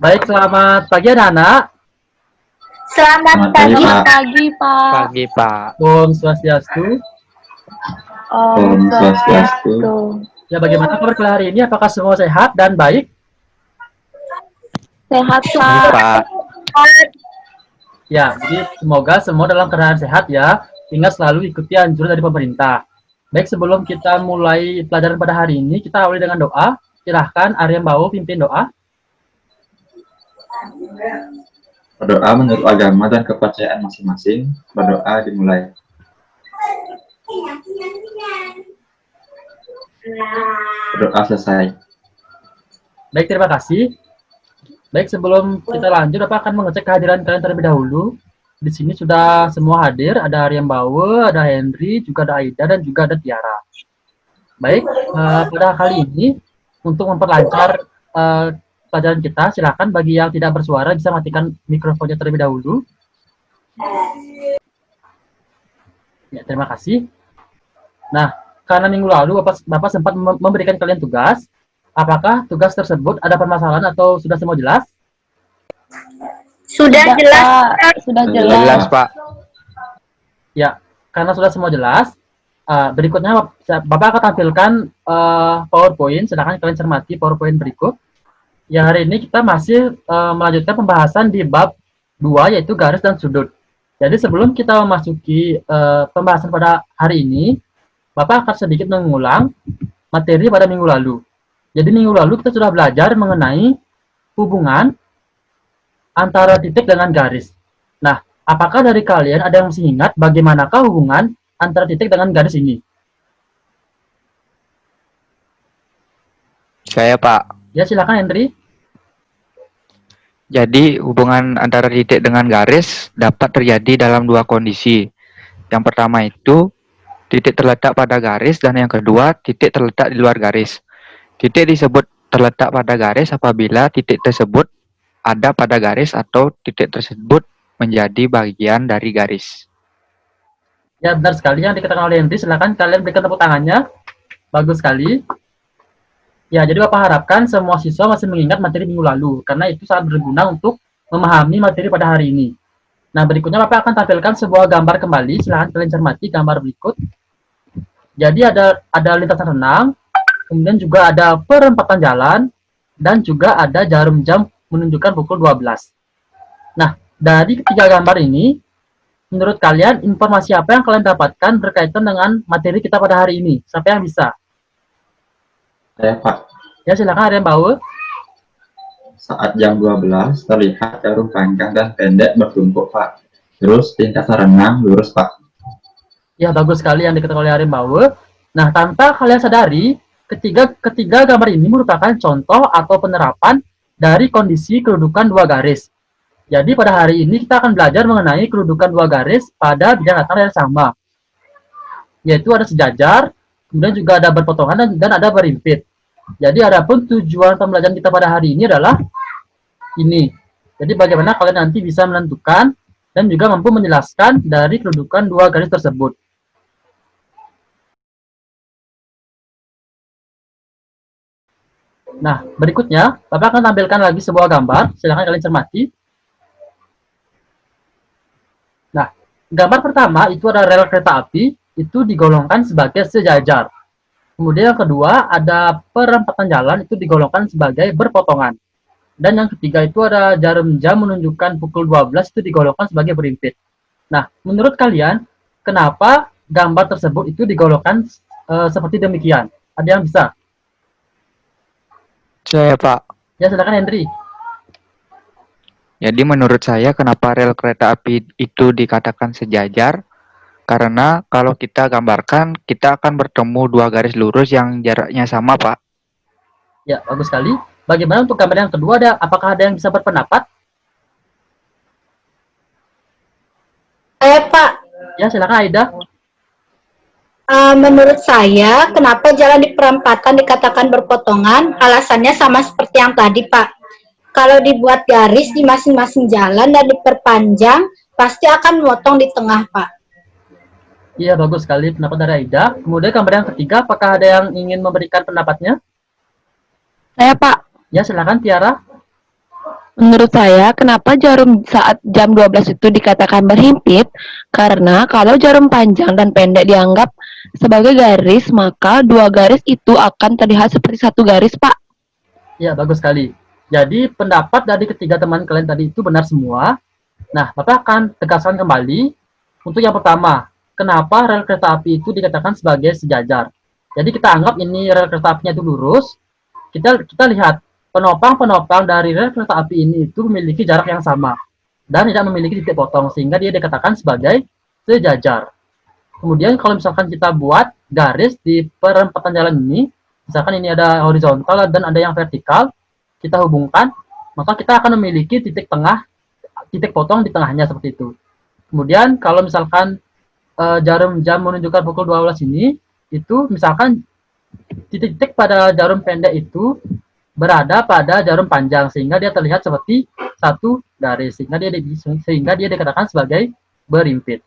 Baik, selamat pagi anak-anak. Selamat pagi, Pak. Pagi, Pak. Pagi, Pak. Om Swastiastu. Om Swastiastu. Ya, bagaimana kabar kalian hari ini? Apakah semua sehat dan baik? Sehat, Pagi, Pak. Pak. Ya, jadi semoga semua dalam keadaan sehat ya. Ingat selalu ikuti anjuran dari pemerintah. Baik, sebelum kita mulai pelajaran pada hari ini, kita awali dengan doa. Silahkan Arya Mbau pimpin doa. Berdoa menurut agama dan kepercayaan masing-masing. Berdoa dimulai. Berdoa selesai. Baik, terima kasih. Baik, sebelum kita lanjut, Bapak akan mengecek kehadiran kalian terlebih dahulu. Di sini sudah semua hadir, ada Arya Mbau, ada Henry, juga ada Aida, dan juga ada Tiara. Baik, pada kali ini, untuk memperlancar pelajaran kita, silakan bagi yang tidak bersuara bisa matikan mikrofonnya terlebih dahulu. Ya, terima kasih. Nah, karena minggu lalu Bapak sempat memberikan kalian tugas, apakah tugas tersebut ada permasalahan atau sudah semua jelas? Sudah jelas, Pak. Sudah jelas. Jelas, Pak. Ya, karena sudah semua jelas, berikutnya Bapak akan tampilkan PowerPoint, sedangkan kalian cermati PowerPoint berikut. Yang hari ini kita masih melanjutkan pembahasan di bab 2, yaitu garis dan sudut. Jadi sebelum kita memasuki pembahasan pada hari ini, Bapak akan sedikit mengulang materi pada minggu lalu. Jadi minggu lalu kita sudah belajar mengenai hubungan antara titik dengan garis. Nah, apakah dari kalian ada yang masih ingat bagaimanakah hubungan antara titik dengan garis ini? Saya, Pak. Ya, silakan Henry. Jadi, hubungan antara titik dengan garis dapat terjadi dalam dua kondisi. Yang pertama itu, titik terletak pada garis, dan yang kedua, titik terletak di luar garis. Titik disebut terletak pada garis apabila titik tersebut ada pada garis atau titik tersebut menjadi bagian dari garis. Ya, benar sekali yang dikatakan oleh Henry. Silakan kalian berikan tepuk tangannya. Bagus sekali. Ya, jadi Bapak harapkan semua siswa masih mengingat materi minggu lalu, karena itu sangat berguna untuk memahami materi pada hari ini. Nah, berikutnya Bapak akan tampilkan sebuah gambar kembali. Silahkan kalian cermati gambar berikut. Jadi ada lintasan renang, kemudian juga ada perempatan jalan, dan juga ada jarum jam menunjukkan pukul 12. Nah, dari ketiga gambar ini, menurut kalian informasi apa yang kalian dapatkan berkaitan dengan materi kita pada hari ini? Siapa yang bisa? Saya, Pak. Ya, silakan Arya Mbau. Saat jam 12 terlihat jarum panjang dan pendek bertumpuk, Pak. Terus lintasan renang lurus, Pak. Ya, bagus sekali yang dikatakan oleh Arya Mbau. Nah, tanpa kalian sadari, ketiga gambar ini merupakan contoh atau penerapan dari kondisi kedudukan dua garis. Jadi pada hari ini kita akan belajar mengenai kedudukan dua garis pada bidang latar yang sama. Yaitu ada sejajar, kemudian juga ada berpotongan dan ada berimpit. Jadi adapun tujuan pembelajaran kita pada hari ini adalah ini. Jadi bagaimana kalian nanti bisa menentukan dan juga mampu menjelaskan dari kedudukan dua garis tersebut. Nah, berikutnya Bapak akan tampilkan lagi sebuah gambar. Silahkan kalian cermati. Nah, gambar pertama itu ada rel kereta api, itu digolongkan sebagai sejajar. Kemudian yang kedua ada perempatan jalan, itu digolongkan sebagai berpotongan. Dan yang ketiga itu ada jarum jam menunjukkan pukul 12, itu digolongkan sebagai berimpit. Nah, menurut kalian, kenapa gambar tersebut itu digolongkan seperti demikian? Ada yang bisa? Saya, Pak. Ya, silakan Henry. Jadi menurut saya kenapa rel kereta api itu dikatakan sejajar? Karena kalau kita gambarkan, kita akan bertemu dua garis lurus yang jaraknya sama, Pak. Ya, bagus sekali. Bagaimana untuk gambar yang kedua? Apakah ada yang bisa berpendapat? Pak. Ya, silakan Aida. Menurut saya, kenapa jalan di perempatan dikatakan berpotongan? Alasannya sama seperti yang tadi, Pak. Kalau dibuat garis di masing-masing jalan dan diperpanjang, pasti akan memotong di tengah, Pak. Iya, bagus sekali pendapat dari Aida. Kemudian gambar yang ketiga, apakah ada yang ingin memberikan pendapatnya? Saya, Pak. Ya, silakan Tiara. Menurut saya, kenapa jarum saat jam 12 itu dikatakan berhimpit? Karena kalau jarum panjang dan pendek dianggap sebagai garis, maka dua garis itu akan terlihat seperti satu garis, Pak. Ya, bagus sekali. Jadi, pendapat dari ketiga teman kalian tadi itu benar semua. Nah, Bapak akan tegaskan kembali. Untuk yang pertama, kenapa rel kereta api itu dikatakan sebagai sejajar? Jadi, kita anggap ini rel kereta apinya itu lurus. Kita lihat, penopang-penopang dari rel kereta api ini itu memiliki jarak yang sama dan tidak memiliki titik potong, sehingga dia dikatakan sebagai sejajar. Kemudian kalau misalkan kita buat garis di perempatan jalan ini, misalkan ini ada horizontal dan ada yang vertikal, kita hubungkan, maka kita akan memiliki titik tengah, titik potong di tengahnya seperti itu. Kemudian kalau misalkan jarum jam menunjukkan pukul 12 ini, itu misalkan titik-titik pada jarum pendek itu berada pada jarum panjang, sehingga dia terlihat seperti satu garis, sehingga dia dikatakan sebagai berimpit.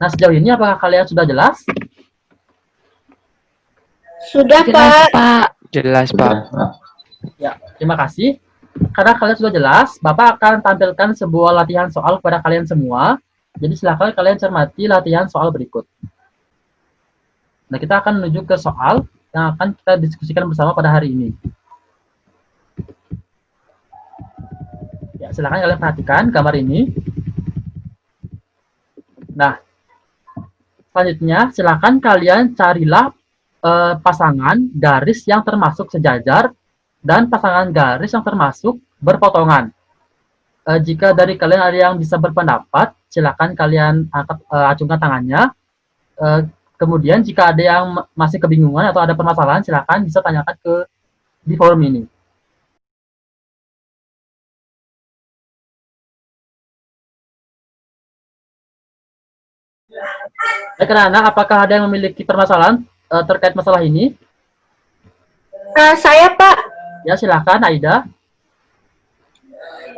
Nah, sejauh ini apakah kalian sudah jelas? Sudah, Jelas, Pak. Pak. Jelas, Sudah, Pak. Pak. Ya, terima kasih. Karena kalian sudah jelas, Bapak akan tampilkan sebuah latihan soal kepada kalian semua. Jadi silakan kalian cermati latihan soal berikut. Nah, kita akan menuju ke soal yang akan kita diskusikan bersama pada hari ini. Ya, silakan kalian perhatikan gambar ini. Nah, selanjutnya silakan kalian carilah pasangan garis yang termasuk sejajar dan pasangan garis yang termasuk berpotongan. Jika dari kalian ada yang bisa berpendapat, silakan kalian acungkan tangannya. Kemudian jika ada yang masih kebingungan atau ada permasalahan, silakan bisa tanyakan di forum ini. Baik, anak-anak, apakah ada yang memiliki permasalahan terkait masalah ini? Saya, Pak. Ya, silakan Aida.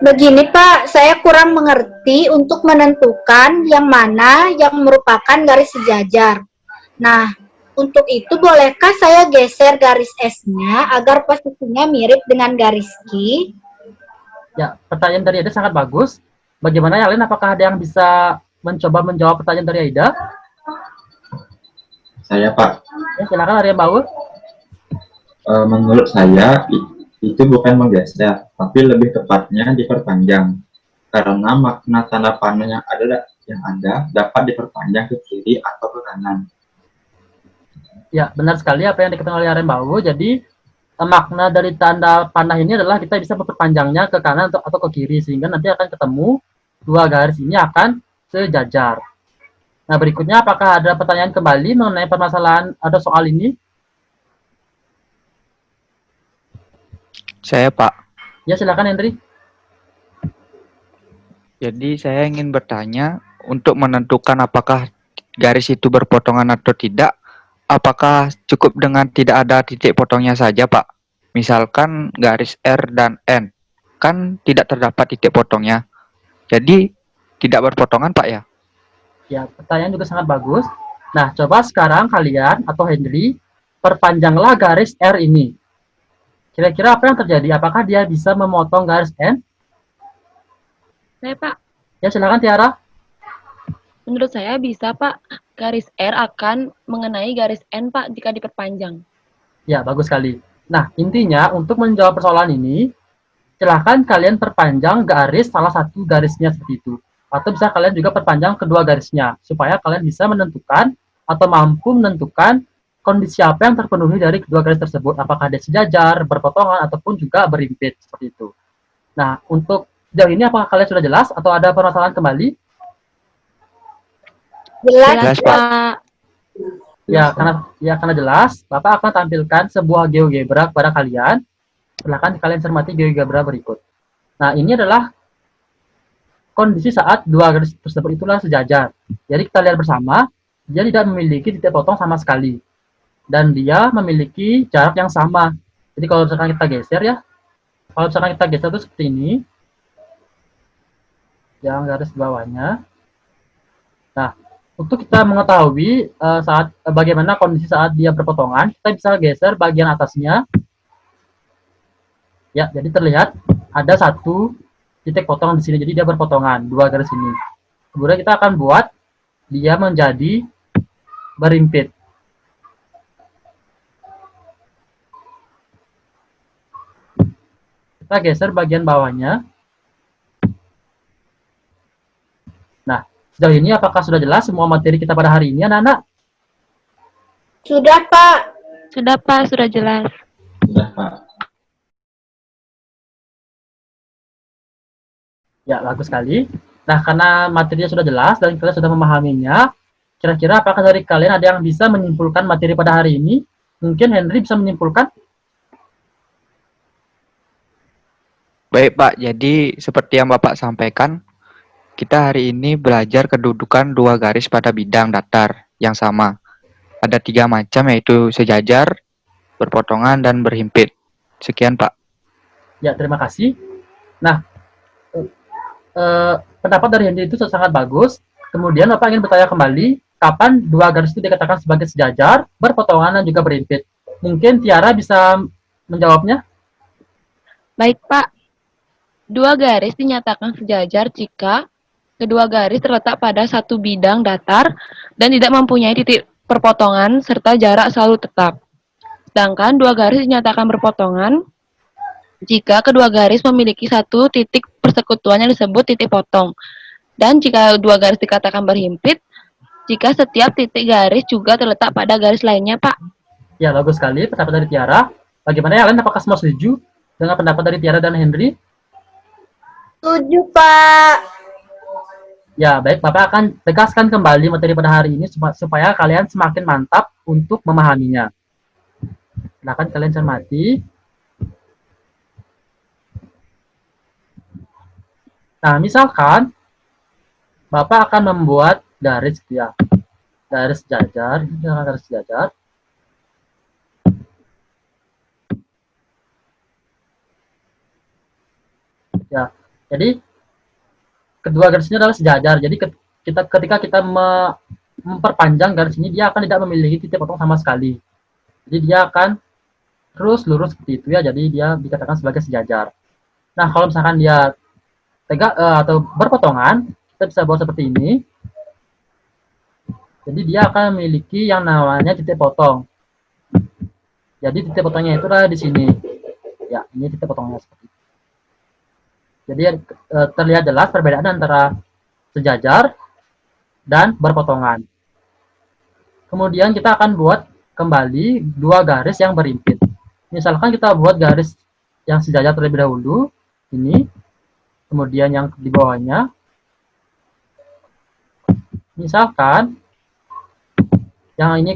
Begini, Pak, saya kurang mengerti untuk menentukan yang mana yang merupakan garis sejajar. Nah, untuk itu bolehkah saya geser garis S-nya agar posisinya mirip dengan garis Q? Ya, pertanyaan dari Aida sangat bagus. Bagaimana yang lain? Apakah ada yang bisa mencoba menjawab pertanyaan dari Aida? Saya, Pak. Ya, silakan Arya Baul. Menurut saya itu bukan menggeser, tapi lebih tepatnya diperpanjang. Karena makna tanda panah yang ada dapat diperpanjang ke kiri atau ke kanan. Ya, benar sekali apa yang dikatakan oleh Arya Baul. Jadi makna dari tanda panah ini adalah kita bisa memperpanjangnya ke kanan atau ke kiri, sehingga nanti akan ketemu dua garis ini akan sejajar. Nah, berikutnya apakah ada pertanyaan kembali mengenai permasalahan ada soal ini? Saya, Pak. Ya, silakan Hendri. Jadi saya ingin bertanya, untuk menentukan apakah garis itu berpotongan atau tidak, apakah cukup dengan tidak ada titik potongnya saja, Pak? Misalkan garis R dan N, kan tidak terdapat titik potongnya. Jadi tidak berpotongan, Pak, ya? Ya, pertanyaan juga sangat bagus. Nah, coba sekarang kalian atau Hendri perpanjanglah garis R ini. Kira-kira apa yang terjadi? Apakah dia bisa memotong garis N? Saya, Pak. Ya, silakan Tiara. Menurut saya bisa, Pak. Garis R akan mengenai garis N, Pak, jika diperpanjang. Ya, bagus sekali. Nah, intinya untuk menjawab persoalan ini, silahkan kalian perpanjang garis salah satu garisnya seperti itu. Atau bisa kalian juga perpanjang kedua garisnya, supaya kalian bisa menentukan atau mampu menentukan kondisi apa yang terpenuhi dari kedua garis tersebut. Apakah dia sejajar, berpotongan, ataupun juga berimpit, seperti itu. Nah, untuk sejauh ini apakah kalian sudah jelas atau ada permasalahan kembali? Jelas, Pak. Karena jelas, Bapak akan tampilkan sebuah GeoGebra kepada kalian. Silakan kalian cermati GeoGebra berikut. Nah, ini adalah kondisi saat dua garis tersebut itulah sejajar. Jadi kita lihat bersama, dia tidak memiliki titik potong sama sekali. Dan dia memiliki jarak yang sama. Jadi kalau misalkan kita geser ya, kalau misalkan kita geser itu seperti ini, yang garis bawahnya. Nah, untuk kita mengetahui bagaimana kondisi saat dia berpotongan, kita bisa geser bagian atasnya. Ya, jadi terlihat ada satu titik potong di sini, jadi dia berpotongan, dua garis ini. Kemudian kita akan buat dia menjadi berimpit. Kita geser bagian bawahnya. Nah, sejauh ini apakah sudah jelas semua materi kita pada hari ini, anak-anak? Sudah, Pak. Sudah Pak, sudah jelas. Sudah, Pak. Ya, bagus sekali. Nah, karena materinya sudah jelas dan kalian sudah memahaminya, kira-kira apakah dari kalian ada yang bisa menyimpulkan materi pada hari ini? Mungkin Henry bisa menyimpulkan? Baik Pak, jadi seperti yang Bapak sampaikan, kita hari ini belajar kedudukan dua garis pada bidang datar yang sama. Ada 3 macam, yaitu sejajar, berpotongan, dan berhimpit. Sekian Pak. Ya, terima kasih. Nah, pendapat dari Henry itu sangat bagus. Kemudian Bapak ingin bertanya kembali, kapan dua garis itu dikatakan sebagai sejajar, berpotongan, dan juga berhimpit? Mungkin Tiara bisa menjawabnya? Baik Pak, dua garis dinyatakan sejajar jika kedua garis terletak pada satu bidang datar dan tidak mempunyai titik perpotongan serta jarak selalu tetap. Sedangkan dua garis dinyatakan berpotongan jika kedua garis memiliki satu titik persekutuan yang disebut titik potong. Dan jika dua garis dikatakan berhimpit, jika setiap titik garis juga terletak pada garis lainnya, Pak. Ya, bagus sekali pendapat dari Tiara. Bagaimana ya, kalian apakah semua setuju dengan pendapat dari Tiara dan Henry? Setuju, Pak. Ya, baik. Bapak akan tegaskan kembali materi pada hari ini supaya kalian semakin mantap untuk memahaminya. Silakan kalian cermati. Nah, misalkan Bapak akan membuat garis ya, garis jajar, ini garis jajar. Ya, jadi kedua garis ini adalah sejajar. Jadi ketika kita memperpanjang garis ini, dia akan tidak memiliki titik potong sama sekali. Jadi dia akan terus lurus seperti itu ya. Jadi dia dikatakan sebagai sejajar. Nah, kalau misalkan dia tegak atau berpotongan, kita bisa buat seperti ini. Jadi dia akan memiliki yang namanya titik potong. Jadi titik potongnya itu adalah di sini. Ya, ini titik potongnya seperti itu. Jadi terlihat jelas perbedaan antara sejajar dan berpotongan. Kemudian kita akan buat kembali dua garis yang berimpit. Misalkan kita buat garis yang sejajar terlebih dahulu, ini, kemudian yang di bawahnya. Misalkan yang ini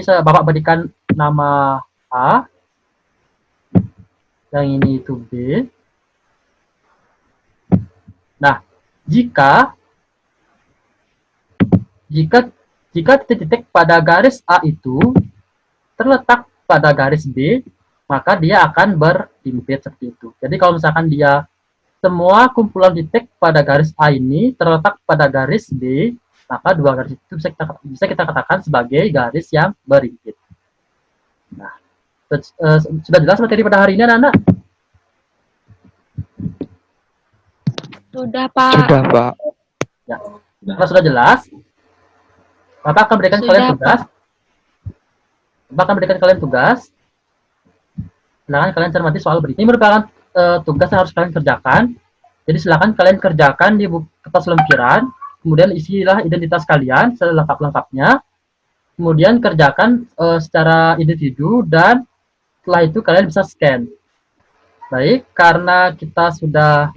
Bapak berikan nama A, yang ini itu B. Nah, jika titik-titik pada garis A itu terletak pada garis B, maka dia akan berimpit seperti itu. Jadi kalau misalkan dia semua kumpulan titik pada garis A ini terletak pada garis B, maka dua garis itu bisa kita katakan sebagai garis yang berimpit. Nah, sudah jelas materi pada hari ini, anak-anak? Sudah, Pak. Sudah Pak. Ya. Kalau sudah jelas, Bapak akan berikan kalian tugas. Bapak akan berikan kalian tugas. Silakan kalian cermati soal berikut. Ini merupakan tugas yang harus kalian kerjakan. Jadi silakan kalian kerjakan di kertas lempiran. Kemudian isilah identitas kalian selengkap-lengkapnya. Kemudian kerjakan secara individu dan setelah itu kalian bisa scan. Baik, karena kita sudah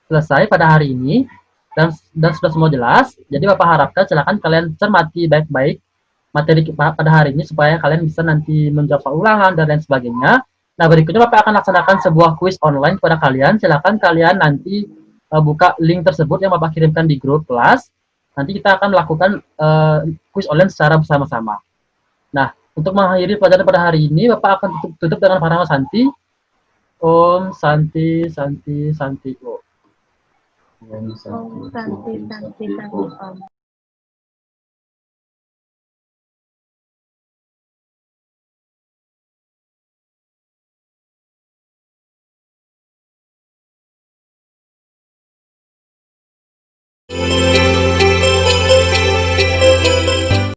selesai pada hari ini dan sudah semua jelas, jadi Bapak harapkan silakan kalian cermati baik-baik materi pada hari ini supaya kalian bisa nanti menjawab soal ulangan dan lain sebagainya. Nah, berikutnya Bapak akan laksanakan sebuah kuis online kepada kalian. Silakan kalian nanti buka link tersebut yang Bapak kirimkan di grup kelas. nanti kita akan melakukan quiz online secara bersama-sama. Nah, untuk mengakhiri pelajaran pada hari ini, Bapak akan tutup dengan Parama Santi. Om Santi Santi Santi Om. Om Om Santi Santi Santi Om.